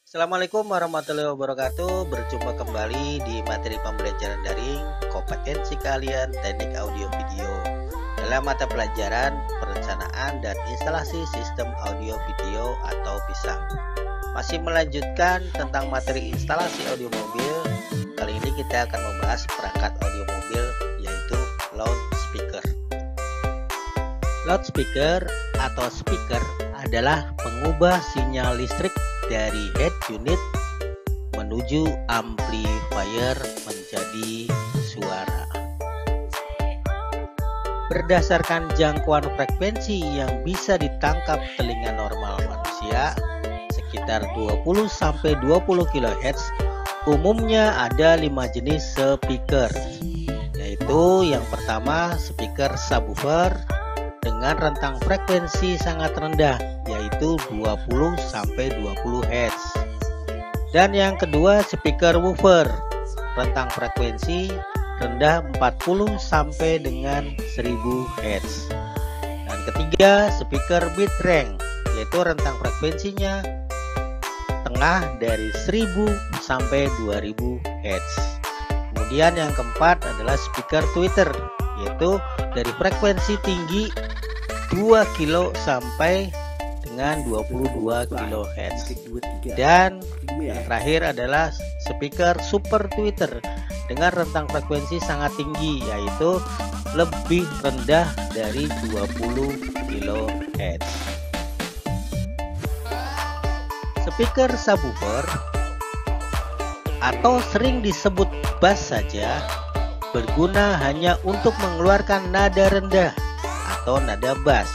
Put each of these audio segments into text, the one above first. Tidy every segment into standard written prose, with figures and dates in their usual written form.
Assalamualaikum warahmatullahi wabarakatuh. Berjumpa kembali di materi pembelajaran daring kompetensi kalian teknik audio video dalam mata pelajaran perencanaan dan instalasi sistem audio video atau PISA. Masih melanjutkan tentang materi instalasi audio mobil. Kali ini kita akan membahas perangkat audio mobil, yaitu loudspeaker. Loudspeaker atau speaker adalah pengubah sinyal listrik dari head unit menuju amplifier menjadi suara. Berdasarkan jangkauan frekuensi yang bisa ditangkap telinga normal manusia, sekitar 20-20 kHz, umumnya ada 5 jenis speaker, yaitu yang pertama speaker subwoofer dengan rentang frekuensi sangat rendah, yaitu 20-20 Hz. Dan yang kedua speaker woofer, rentang frekuensi rendah 40 sampai dengan 1000 Hz. Dan ketiga speaker mid range, yaitu rentang frekuensinya tengah dari 1000 sampai 2000 Hz. Kemudian yang keempat adalah speaker tweeter, yaitu dari frekuensi tinggi 2 kilo sampai dengan 22 kHz. Dan yang terakhir adalah speaker super tweeter dengan rentang frekuensi sangat tinggi, yaitu lebih rendah dari 20 kHz. Speaker subwoofer atau sering disebut bass saja berguna hanya untuk mengeluarkan nada rendah atau nada bass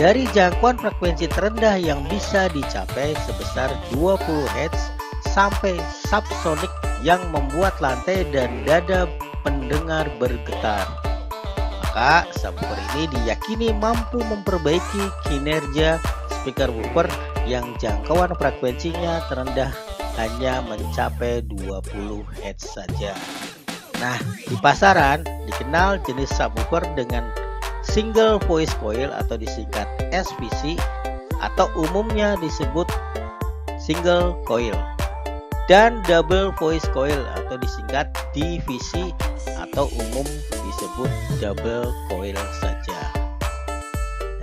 dari jangkauan frekuensi terendah yang bisa dicapai sebesar 20 Hz sampai subsonic yang membuat lantai dan dada pendengar bergetar. Maka subwoofer ini diyakini mampu memperbaiki kinerja speaker woofer yang jangkauan frekuensinya terendah hanya mencapai 20 Hz saja. Nah, di pasaran dikenal jenis subwoofer dengan single voice coil atau disingkat SVC atau umumnya disebut single coil, dan double voice coil atau disingkat DVC atau umum disebut double coil saja.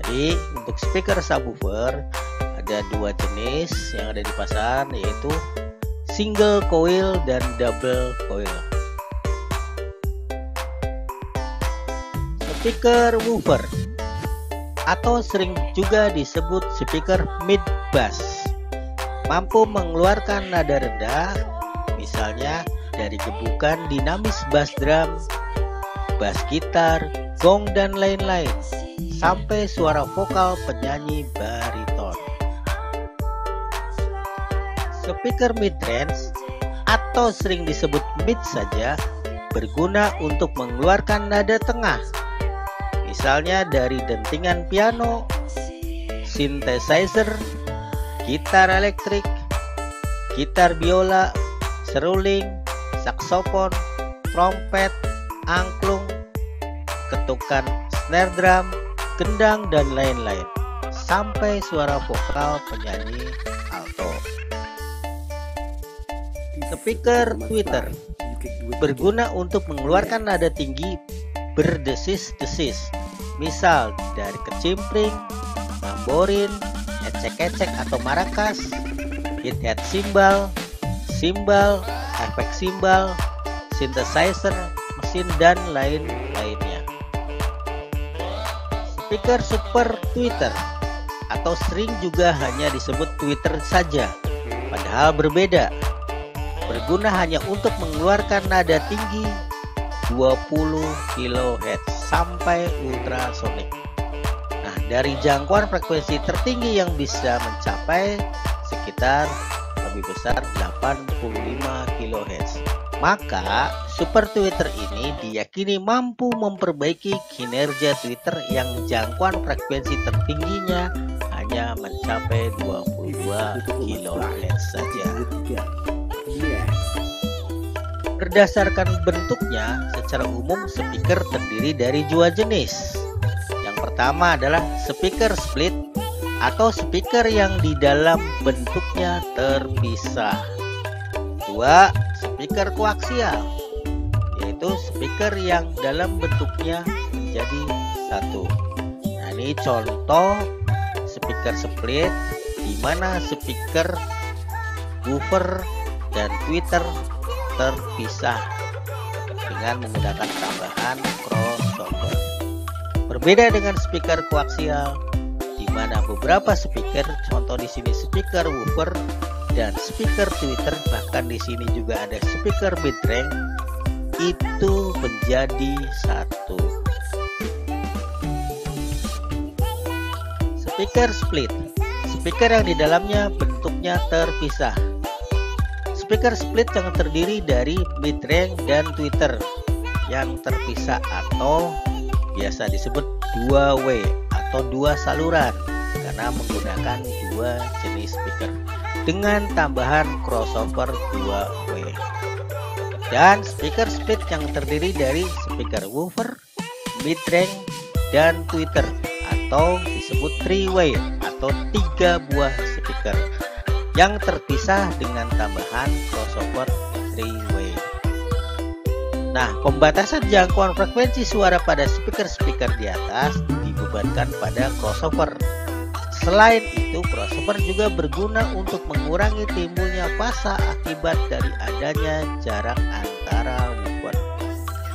Jadi untuk speaker subwoofer ada dua jenis yang ada di pasaran, yaitu single coil dan double coil. Speaker woofer atau sering juga disebut speaker mid bass mampu mengeluarkan nada rendah, misalnya dari gebukan dinamis bass drum, bass gitar, gong dan lain-lain, sampai suara vokal penyanyi bariton. Speaker mid range atau sering disebut mid saja berguna untuk mengeluarkan nada tengah, misalnya dari dentingan piano, synthesizer, gitar elektrik, gitar biola, seruling, saksofon, trompet, angklung, ketukan snare drum, gendang dan lain-lain, sampai suara vokal penyanyi alto. Speaker tweeter berguna untuk mengeluarkan nada tinggi berdesis-desis, misal dari kecimpring, tamborin, ecek-ecek atau maracas, hit-head cymbal, efek cymbal, synthesizer, mesin dan lain-lainnya. Speaker super tweeter atau sering juga hanya disebut tweeter saja, padahal berbeda. Berguna hanya untuk mengeluarkan nada tinggi 20 kHz sampai ultrasonic. Nah, dari jangkauan frekuensi tertinggi yang bisa mencapai sekitar lebih besar 85 kHz. Maka super tweeter ini diyakini mampu memperbaiki kinerja tweeter yang jangkauan frekuensi tertingginya hanya mencapai 22 kHz saja. Berdasarkan bentuknya, secara umum speaker terdiri dari dua jenis. Yang pertama adalah speaker split atau speaker yang di dalam bentuknya terpisah. 2. Speaker koaksial, yaitu speaker yang dalam bentuknya menjadi satu. Nah, ini contoh speaker split di mana speaker woofer dan tweeter terpisah dengan menggunakan tambahan crossover. Berbeda dengan speaker koaksial di mana beberapa speaker, contoh di sini speaker woofer dan speaker tweeter, bahkan di sini juga ada speaker midrange, itu menjadi satu. Speaker split, speaker yang di dalamnya bentuknya terpisah. Speaker split yang terdiri dari midrange dan tweeter yang terpisah atau biasa disebut 2W atau 2 saluran karena menggunakan 2 jenis speaker dengan tambahan crossover 2W. Dan speaker split yang terdiri dari speaker woofer, midrange, dan tweeter atau disebut 3-way atau 3 buah speaker yang terpisah dengan tambahan crossover 3-way. Nah, pembatasan jangkauan frekuensi suara pada speaker-speaker di atas dibebankan pada crossover. Selain itu, crossover juga berguna untuk mengurangi timbulnya fasa akibat dari adanya jarak antara woofer,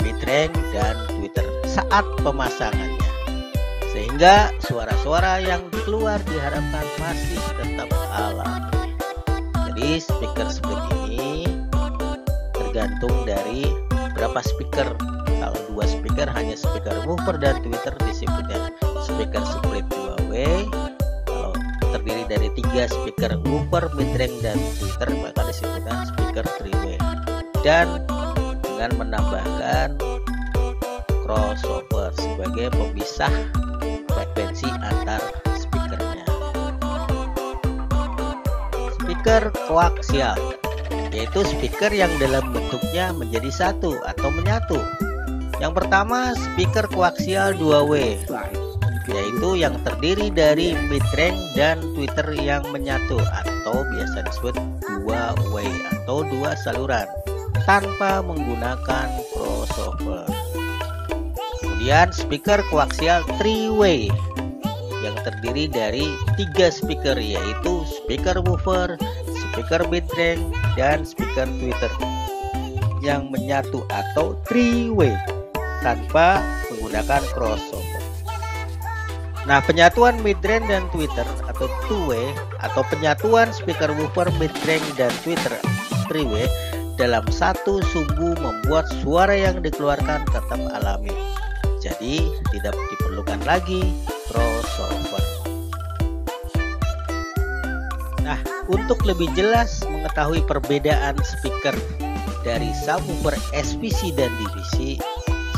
midrange, dan tweeter saat pemasangannya, sehingga suara-suara yang keluar diharapkan masih tetap alami. Jadi speaker split ini tergantung dari berapa speaker. Kalau 2 speaker hanya speaker woofer dan tweeter disebutnya speaker split 2W. Kalau terdiri dari 3 speaker woofer, midrange, dan tweeter maka disebutnya speaker 3W. Dan dengan menambahkan crossover sebagai pemisah frekuensi antar speakernya. Speaker koaksial, yaitu speaker yang dalam bentuknya menjadi satu atau menyatu. Yang pertama, speaker koaksial 2W, yaitu yang terdiri dari midrange dan tweeter yang menyatu atau biasa disebut 2-way atau 2 saluran tanpa menggunakan crossover. Kemudian speaker koaksial 3-way yang terdiri dari 3 speaker, yaitu speaker woofer, speaker midrange, dan speaker tweeter yang menyatu atau 3-way tanpa menggunakan crossover. Nah, penyatuan midrange dan tweeter atau 2-way atau penyatuan speaker woofer, midrange, dan tweeter 3-way dalam satu sumbu membuat suara yang dikeluarkan tetap alami. Jadi tidak diperlukan lagi crossover. Nah, untuk lebih jelas mengetahui perbedaan speaker dari subwoofer SVC dan DVC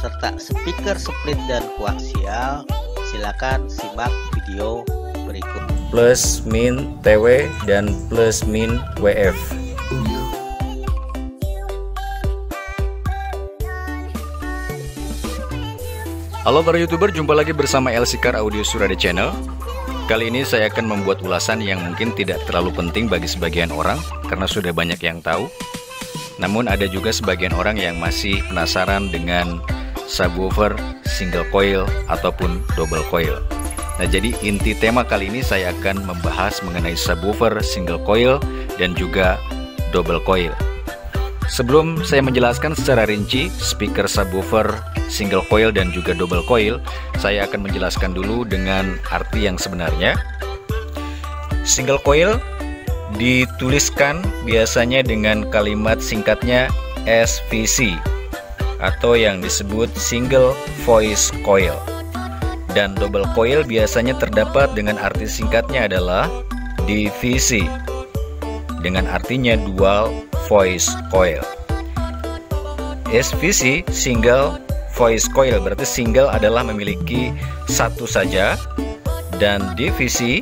serta speaker split dan koaksial, silakan simak video berikut. Plus min TW dan plus min WF. Halo para YouTuber, jumpa lagi bersama Elsikar Audio Surade Channel. Kali ini saya akan membuat ulasan yang mungkin tidak terlalu penting bagi sebagian orang karena sudah banyak yang tahu. Namun ada juga sebagian orang yang masih penasaran dengan subwoofer single coil ataupun double coil. Nah, jadi inti tema kali ini saya akan membahas mengenai subwoofer single coil dan juga double coil. Sebelum saya menjelaskan secara rinci speaker subwoofer single coil dan juga double coil, saya akan menjelaskan dulu dengan arti yang sebenarnya. Single coil dituliskan biasanya dengan kalimat singkatnya SVC atau yang disebut single voice coil. Dan double coil biasanya terdapat dengan arti singkatnya adalah DVC dengan artinya dual voice coil. SVC single voice coil berarti single adalah memiliki satu saja, dan DVC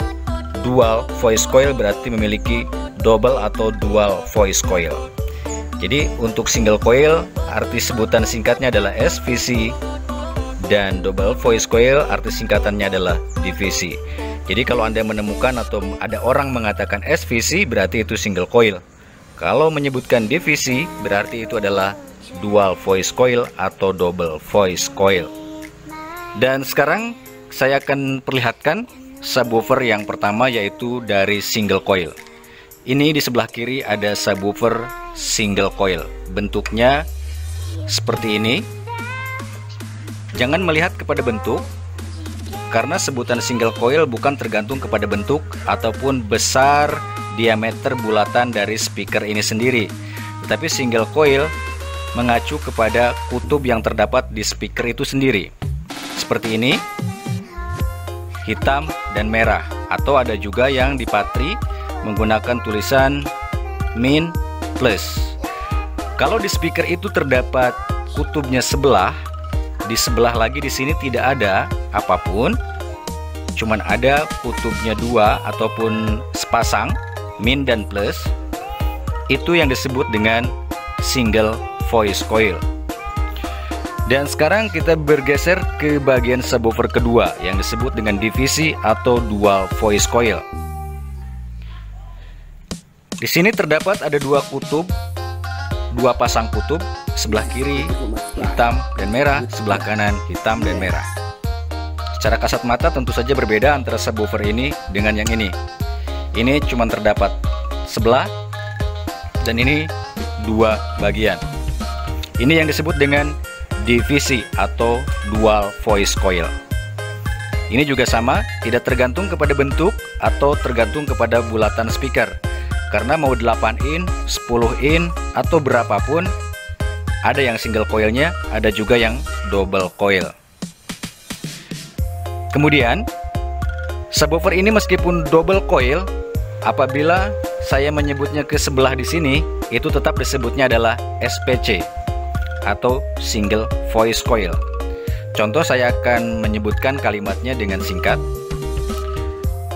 dual voice coil berarti memiliki double atau dual voice coil. Jadi untuk single coil arti sebutan singkatnya adalah SVC dan double voice coil arti singkatannya adalah DVC. Jadi kalau Anda menemukan atau ada orang mengatakan SVC, berarti itu single coil. Kalau menyebutkan DVC, berarti itu adalah dual voice coil atau double voice coil. Dan sekarang saya akan perlihatkan subwoofer yang pertama, yaitu dari single coil. Ini di sebelah kiri ada subwoofer single coil. Bentuknya seperti ini. Jangan melihat kepada bentuk, karena sebutan single coil bukan tergantung kepada bentuk ataupun besar diameter bulatan dari speaker ini sendiri, tetapi single coil mengacu kepada kutub yang terdapat di speaker itu sendiri. Seperti ini, hitam dan merah, atau ada juga yang dipatri menggunakan tulisan min plus. Kalau di speaker itu terdapat kutubnya sebelah, di sebelah lagi di sini tidak ada apapun, cuman ada kutubnya dua ataupun sepasang, min dan plus, itu yang disebut dengan single voice coil. Dan sekarang kita bergeser ke bagian subwoofer kedua yang disebut dengan divisi atau dual voice coil. Di sini terdapat ada dua pasang kutub, sebelah kiri hitam dan merah, sebelah kanan hitam dan merah. Secara kasat mata tentu saja berbeda antara subwoofer ini dengan yang ini. Ini cuma terdapat sebelah dan ini dua bagian. Ini yang disebut dengan divisi atau dual voice coil. Ini juga sama, tidak tergantung kepada bentuk atau tergantung kepada bulatan speaker. Karena mau 8 in, 10 in, atau berapapun, ada yang single coilnya, ada juga yang double coil. Kemudian, subwoofer ini meskipun double coil, apabila saya menyebutnya ke sebelah di sini, itu tetap disebutnya adalah SPC atau single voice coil. Contoh, saya akan menyebutkan kalimatnya dengan singkat.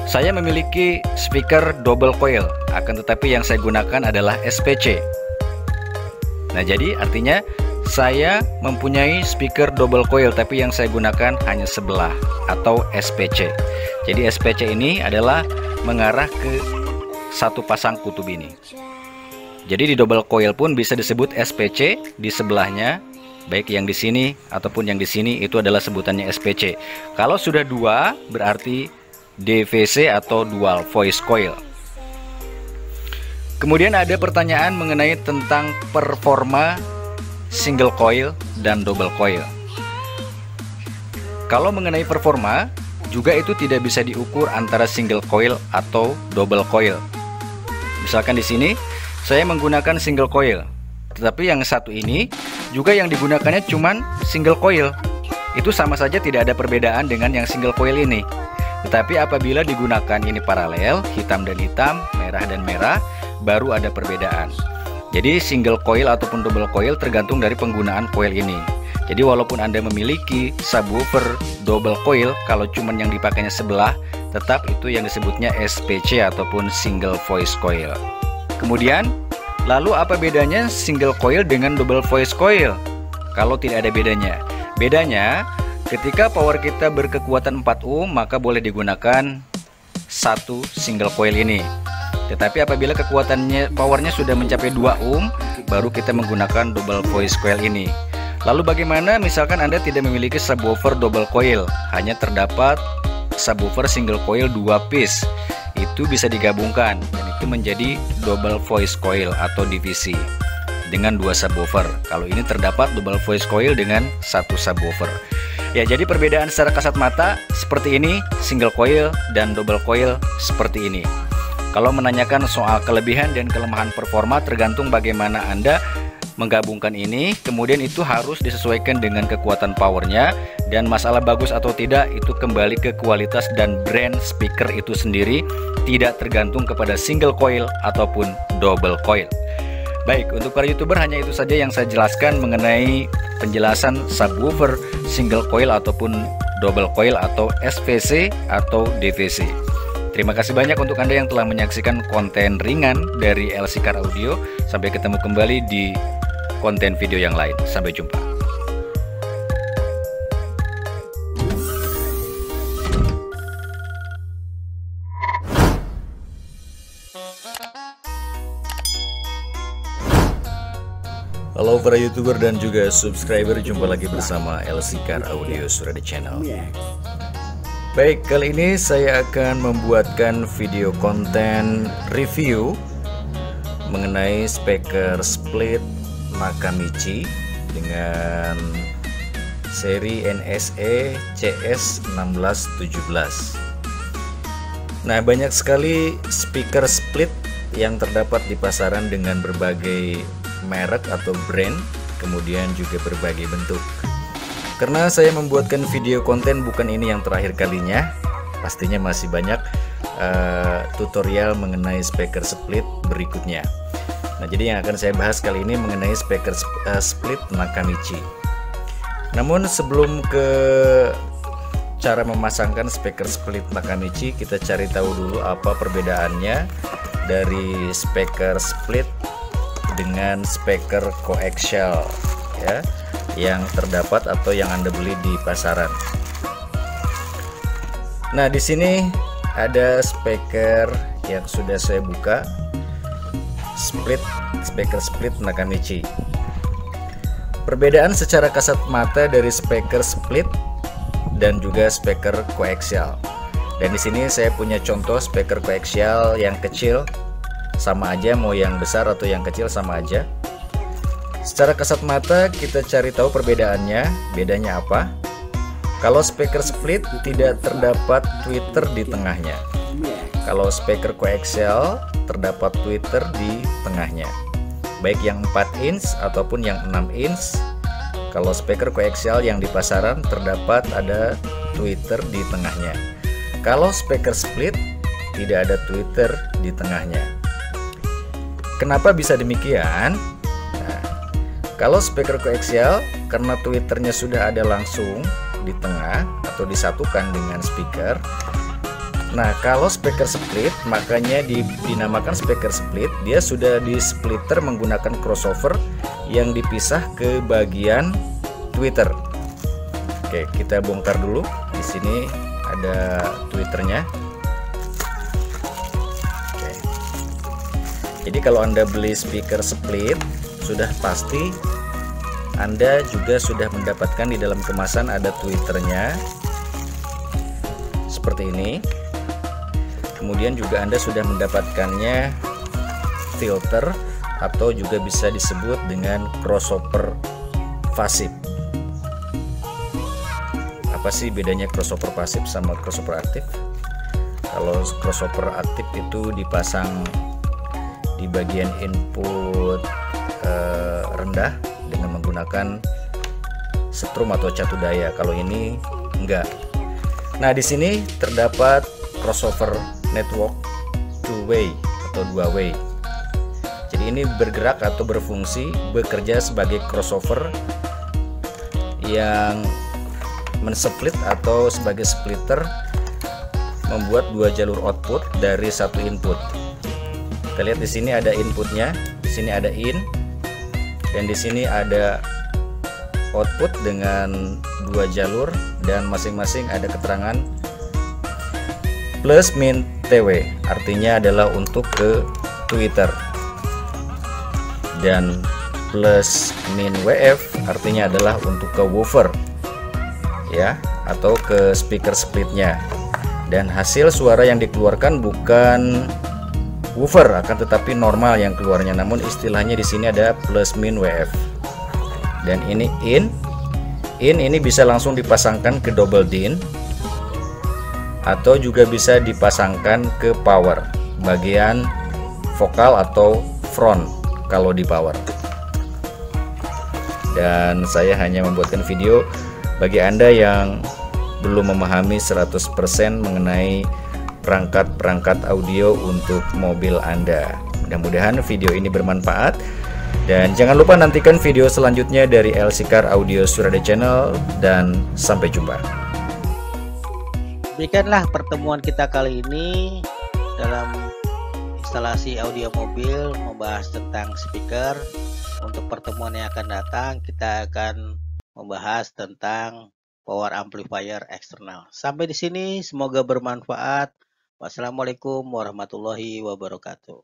Saya memiliki speaker double coil, akan tetapi yang saya gunakan adalah SPC. Nah, jadi artinya saya mempunyai speaker double coil, tapi yang saya gunakan hanya sebelah atau SPC. Jadi SPC ini adalah mengarah ke satu pasang kutub ini. Jadi di double coil pun bisa disebut SPC, di sebelahnya, baik yang di sini ataupun yang di sini, itu adalah sebutannya SPC. Kalau sudah dua, berarti DVC atau dual voice coil. Kemudian ada pertanyaan mengenai tentang performa single coil dan double coil. Kalau mengenai performa, juga itu tidak bisa diukur antara single coil atau double coil. Misalkan di sini saya menggunakan single coil, tetapi yang satu ini juga yang digunakannya cuman single coil. Itu sama saja tidak ada perbedaan dengan yang single coil ini. Tetapi apabila digunakan ini paralel, hitam dan hitam, merah dan merah, baru ada perbedaan. Jadi single coil ataupun double coil tergantung dari penggunaan coil ini. Jadi walaupun Anda memiliki subwoofer double coil, kalau cuman yang dipakainya sebelah, tetap itu yang disebutnya SPC ataupun single voice coil. Kemudian, lalu apa bedanya single coil dengan double voice coil? Kalau tidak ada bedanya. Bedanya, ketika power kita berkekuatan 4 ohm, maka boleh digunakan satu single coil ini. Tetapi apabila powernya sudah mencapai 2 ohm, baru kita menggunakan double voice coil ini. Lalu bagaimana misalkan Anda tidak memiliki subwoofer double coil, hanya terdapat subwoofer single coil 2 piece? Itu bisa digabungkan dan itu menjadi double voice coil atau divisi dengan 2 subwoofer. Kalau ini terdapat double voice coil dengan 1 subwoofer. Ya, jadi perbedaan secara kasat mata seperti ini, single coil dan double coil seperti ini. Kalau menanyakan soal kelebihan dan kelemahan performa, tergantung bagaimana Anda menggabungkan ini. Kemudian itu harus disesuaikan dengan kekuatan powernya, dan masalah bagus atau tidak itu kembali ke kualitas dan brand speaker itu sendiri, tidak tergantung kepada single coil ataupun double coil. Baik, untuk para YouTuber hanya itu saja yang saya jelaskan mengenai penjelasan subwoofer single coil ataupun double coil atau SVC atau DVC. Terima kasih banyak untuk Anda yang telah menyaksikan konten ringan dari LC Car Audio. Sampai ketemu kembali di konten video yang lain. Sampai jumpa. Halo para YouTuber dan juga subscriber, jumpa lagi bersama LC Car Audio Suradi Channel. Baik, kali ini saya akan membuatkan video konten review mengenai speaker split Nakamichi dengan seri NSE CS1617. Nah, banyak sekali speaker split yang terdapat di pasaran dengan berbagai merek atau brand, kemudian juga berbagai bentuk. Karena saya membuatkan video konten bukan ini yang terakhir kalinya, pastinya masih banyak tutorial mengenai speaker split berikutnya. Nah, jadi yang akan saya bahas kali ini mengenai speaker split Nakamichi. Namun sebelum ke cara memasangkan speaker split Nakamichi, kita cari tahu dulu apa perbedaannya dari speaker split dengan speaker coaxial ya, yang terdapat atau yang Anda beli di pasaran. Nah, di sini ada speaker yang sudah saya buka, speaker split Nakamichi. Perbedaan secara kasat mata dari speaker split dan juga speaker coaxial. Dan di sini saya punya contoh speaker coaxial yang kecil, sama aja, mau yang besar atau yang kecil sama aja. Secara kasat mata kita cari tahu perbedaannya. Bedanya apa? Kalau speaker split tidak terdapat tweeter di tengahnya. Kalau speaker coaxial terdapat tweeter di tengahnya, baik yang 4 inch ataupun yang 6 inch. Kalau speaker coaxial yang di pasaran terdapat ada tweeter di tengahnya. Kalau speaker split tidak ada tweeter di tengahnya. Kenapa bisa demikian? Nah, kalau speaker coaxial karena tweeternya sudah ada langsung di tengah atau disatukan dengan speaker. Nah, kalau speaker split makanya dinamakan speaker split, dia sudah di splitter menggunakan crossover yang dipisah ke bagian tweeter. Oke, kita bongkar dulu. Di sini ada tweeternya. Jadi kalau Anda beli speaker split, sudah pasti Anda juga sudah mendapatkan di dalam kemasan ada tweeternya seperti ini. Kemudian juga Anda sudah mendapatkannya filter atau juga bisa disebut dengan crossover pasif. Apa sih bedanya crossover pasif sama crossover aktif? Kalau crossover aktif itu dipasang di bagian input rendah dengan menggunakan setrum atau catu daya. Kalau ini enggak. Nah, di sini terdapat crossover network two-way atau dua-way. Jadi ini bergerak atau berfungsi bekerja sebagai crossover yang mensplit atau sebagai splitter, membuat dua jalur output dari satu input. Kita lihat di sini ada inputnya, di sini ada in, dan di sini ada output dengan dua jalur, dan masing-masing ada keterangan plus min TW, artinya adalah untuk ke tweeter, dan plus min WF artinya adalah untuk ke woofer ya, atau ke speaker splitnya. Dan hasil suara yang dikeluarkan bukan woofer, akan tetapi normal yang keluarnya, namun istilahnya di sini ada plus min WF. Dan ini in ini bisa langsung dipasangkan ke double DIN atau juga bisa dipasangkan ke power, bagian vokal atau front kalau di power. Dan saya hanya membuatkan video bagi Anda yang belum memahami 100% mengenai perangkat-perangkat audio untuk mobil Anda. Mudah-mudahan video ini bermanfaat, dan jangan lupa nantikan video selanjutnya dari LC Car Audio Suradi Channel, dan sampai jumpa. Demikianlah pertemuan kita kali ini dalam instalasi audio mobil, membahas tentang speaker. Untuk pertemuan yang akan datang kita akan membahas tentang power amplifier eksternal. Sampai di sini, semoga bermanfaat. Wassalamualaikum warahmatullahi wabarakatuh.